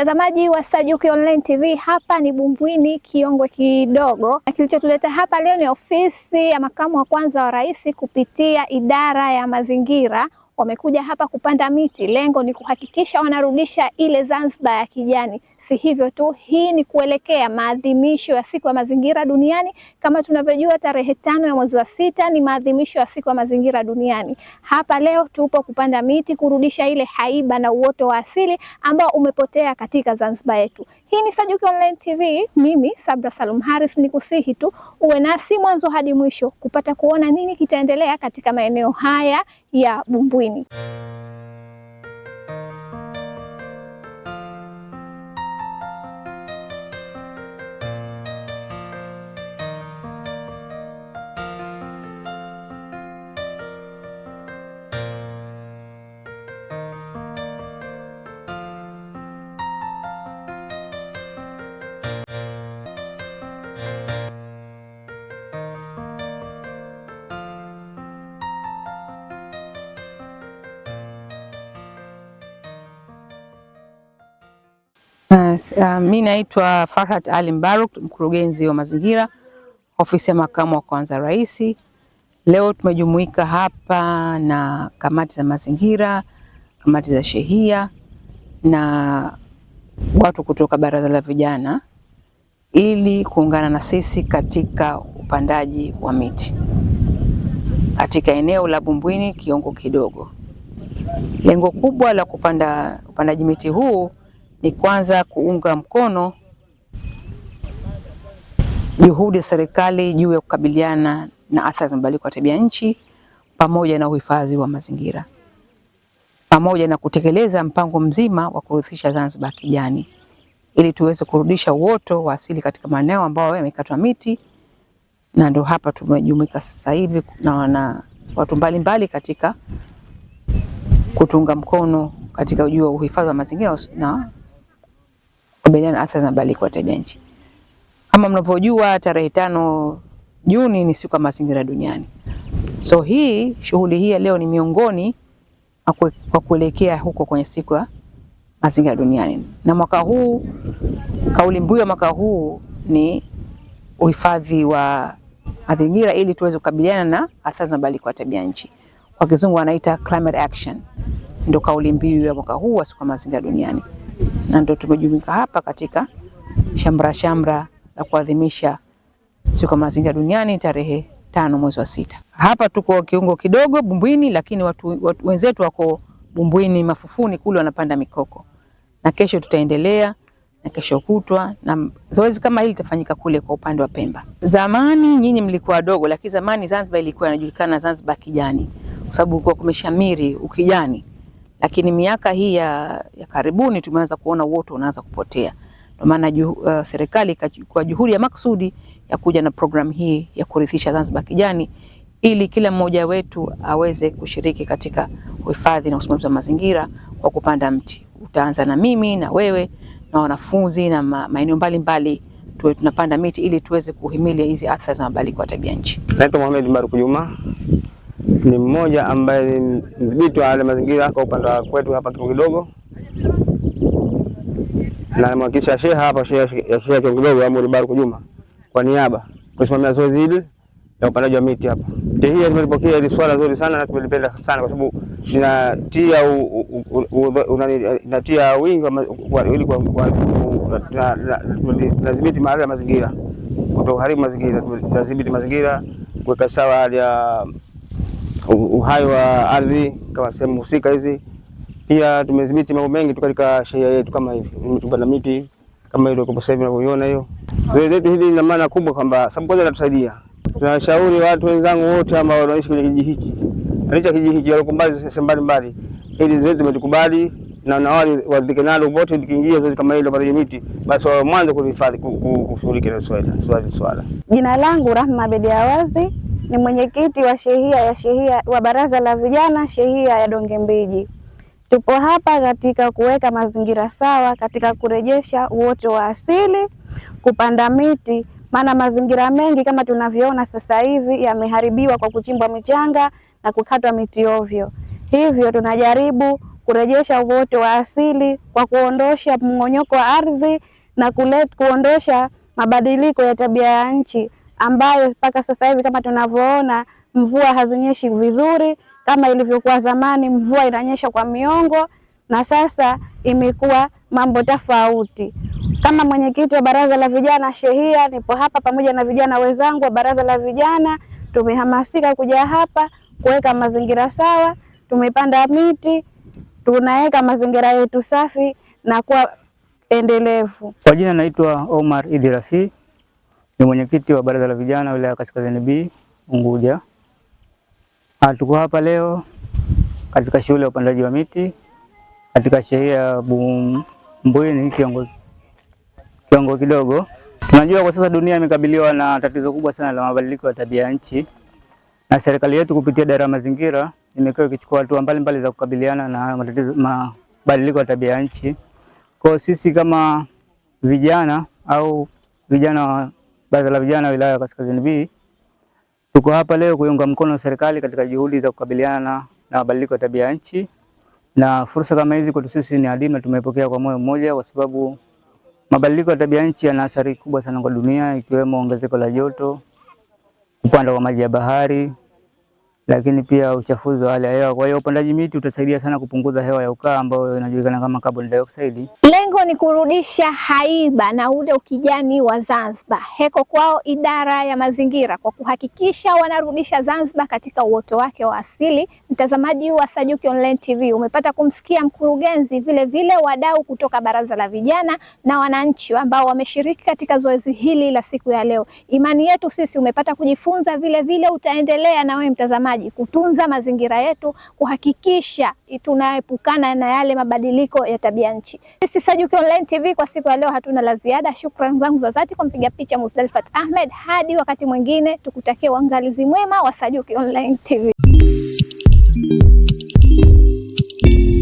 Mtazamaji wa Sajuki Online TV, hapa ni Bumbwini Kiongwe kidogo, na kilichotuleta hapa leo ni ofisi ya makamu wa kwanza wa rais kupitia idara ya mazingira. Wamekuja hapa kupanda miti, lengo ni kuhakikisha wanarudisha ile Zanzibar ya kijani. Si hivyo tu, hii ni kuelekea maadhimisho ya siku ya mazingira duniani. Kama tunavyojua, tarehe 5 ya mwezi wa 6 ni maadhimisho ya siku ya mazingira duniani. Hapa leo tupo kupanda miti, kurudisha ile haiba na uoto wa asili ambao umepotea katika Zanzibar yetu. Hii ni Sajuki Online TV, mimi Sabra Salum Haris, nikusihi tu uwe nasi mwanzo hadi mwisho kupata kuona nini kitaendelea katika maeneo haya ya Bumbwini. Mimi naitwa Farhat Ali Mbaruk, mkurugenzi wa mazingira, ofisi ya makamu wa kwanza rais. Leo tumejumuika hapa na kamati za mazingira, kamati za shehia na watu kutoka baraza la vijana ili kuungana na sisi katika upandaji wa miti katika eneo la Bumbwini Kiongwe kidogo. Lengo kubwa la upandaji miti huu ni kwanza kuunga mkono juhudi za serikali juu ya kukabiliana na athari za mabadiliko ya tabia nchi pamoja na uhifadhi wa mazingira, pamoja na kutekeleza mpango mzima wa kurithisha Zanzibar kijani ili tuweze kurudisha uoto wa asili katika maeneo ambayo yamekatwa miti. Na ndio hapa tumejumuika sasa hivi na watu mbalimbali katika kutunga mkono katika juu ya uhifadhi wa mazingira na kukabiliana na athari za mabadiliko ya tabia nchi. Kama mnavyojua, tarehe 5 Juni ni siku ya mazingira duniani. So hii shughuli hii leo ni miongoni kwa kuelekea huko kwenye siku ya mazingira duniani. Na mwaka huu, kauli mbiu ya mwaka huu ni uhifadhi wa mazingira ili tuweze kukabiliana na athari za mabadiliko ya tabia nchi. Kwa kizungu wanaita climate action. Ndio kauli mbiu ya mwaka huu wa siku ya mazingira duniani. Na ndio tumejumuika hapa katika shamra la kuadhimisha siku ya mazingira duniani tarehe 5 mwezi wa 6. Hapa tuko Kiongwe kidogo Bumbwini, lakini watu wenzetu wako Bumbwini Mafufuni kule wanapanda mikoko. Na kesho tutaendelea na kesho kutwa, na zoezi kama hili litafanyika kule kwa upande wa Pemba. Zamani nyinyi mlikuwa wadogo, lakini zamani Zanzibar ilikuwa inajulikana Zanzibar kijani kwa sababu kulikuwa kumeshamiri ukijani. Lakini miaka hii ya karibuni tumeanza kuona uoto unaanza kupotea. Ndio maana serikali ikachukua juhudi ya maksudi ya kuja na program hii ya kurithisha Zanzibar kijani ili kila mmoja wetu aweze kushiriki katika uhifadhi na usimamizi wa mazingira kwa kupanda mti. Utaanza na mimi na wewe na wanafunzi na maeneo mbalimbali tuwe tunapanda miti ili tuweze kuhimili hizi athari za mabadiliko ya tabia nchi. Naitwa Mohamed Mbaruk Juma, ni mmoja ambaye ni mdhibiti wa mazingira kwa upande wa kwetu hapa Kiongwe kidogo. Na mwakisha sheha hapa sheha Kiongwe kidogo Mohamed Mbaruk Juma kwa niaba kusimamia zoezi hili la upandaji wa miti hapa. Hii tumepokea hili swala zuri sana na tumelipenda sana kwa sababu inatia wingi ili tunadhibiti mahali ya mazingira, kutoharibu mazingira, tunadhibiti mazingira, kuweka sawa hali ya uhai wa ardhi kama sehemu husika hizi. Pia tumedhibiti mambo mengi katika sheria yetu kama hivi, tumepanda miti kama ile kwa sasa hivi unavyoiona hiyo. Zoezi letu hili lina maana kubwa kwamba sababu kwanza inatusaidia. Tunashauri watu wenzangu wote ambao wanaishi kwenye kijiji hiki, licha kijiji hiki wako mbali, ili zoezi tumelikubali na wale wadhike nalo wote, tukiingia zoezi kama hilo pale miti basi wa mwanzo kuhifadhi kushughulika na swala. Jina langu Rahma Abedi Awazi, ni mwenyekiti wa shehia wa baraza la vijana shehia ya Donge Mbiji. Tupo hapa katika kuweka mazingira sawa, katika kurejesha uoto wa asili, kupanda miti, maana mazingira mengi kama tunavyoona sasa hivi yameharibiwa kwa kuchimbwa michanga na kukatwa miti ovyo. Hivyo tunajaribu kurejesha uoto wa asili kwa kuondosha mmonyoko wa ardhi na kuondosha mabadiliko ya tabia ya nchi ambayo mpaka sasa hivi kama tunavyoona mvua hazinyeshi vizuri kama ilivyokuwa zamani. Mvua inanyesha kwa miongo na sasa imekuwa mambo tofauti. Kama mwenyekiti wa Baraza la Vijana Shehia, nipo hapa pamoja na vijana wenzangu wa Baraza la Vijana. Tumehamasika kuja hapa kuweka mazingira sawa, tumepanda miti, tunaweka mazingira yetu safi na kuwa endelevu. Kwa jina naitwa Omar Idi Rafi, ni mwenyekiti wa Baraza la Vijana wilaya ya Kaskazini B Unguja. Tuko hapa leo katika shughuli ya upandaji wa miti katika shehia ya Bumbwini Kiongo Kidogo. Tunajua kwa sasa dunia imekabiliwa na tatizo kubwa sana la mabadiliko ya tabia ya nchi, na serikali yetu kupitia idara ya mazingira imekuwa ikichukua hatua mbalimbali za kukabiliana na mabadiliko ya tabia ya nchi. Kwa sisi kama vijana au vijana wa Baraza la Vijana wilaya ya Kaskazini B, tuko hapa leo kuiunga mkono serikali katika juhudi za kukabiliana na mabadiliko ya tabia ya nchi, na fursa kama hizi kwetu sisi ni adimu, tumepokea kwa moyo mmoja, kwa sababu mabadiliko ya tabia nchi yana athari kubwa sana kwa dunia, ikiwemo ongezeko la joto, kupanda kwa maji ya bahari, lakini pia uchafuzi wa hali ya hewa. Kwa hiyo upandaji miti utasaidia sana kupunguza hewa ya ukaa ambayo inajulikana kama carbon dioxide. Lengo ni kurudisha haiba na ule ukijani wa Zanzibar. Heko kwao idara ya mazingira kwa kuhakikisha wanarudisha Zanzibar katika uoto wake wa asili. Mtazamaji wa Sajuki Online TV, umepata kumsikia mkurugenzi, vile vile wadau kutoka Baraza la Vijana na wananchi ambao wameshiriki katika zoezi hili la siku ya leo. Imani yetu sisi umepata kujifunza, vile vile utaendelea na wewe mtazamaji kutunza mazingira yetu, kuhakikisha tunaepukana na yale mabadiliko ya tabia nchi. Sisi Sajuki Online TV kwa siku ya leo hatuna la ziada. Shukrani zangu za dhati kwa mpiga picha Muzdalifat Ahmed. Hadi wakati mwingine, tukutakie uangalizi mwema wa Sajuki Online TV.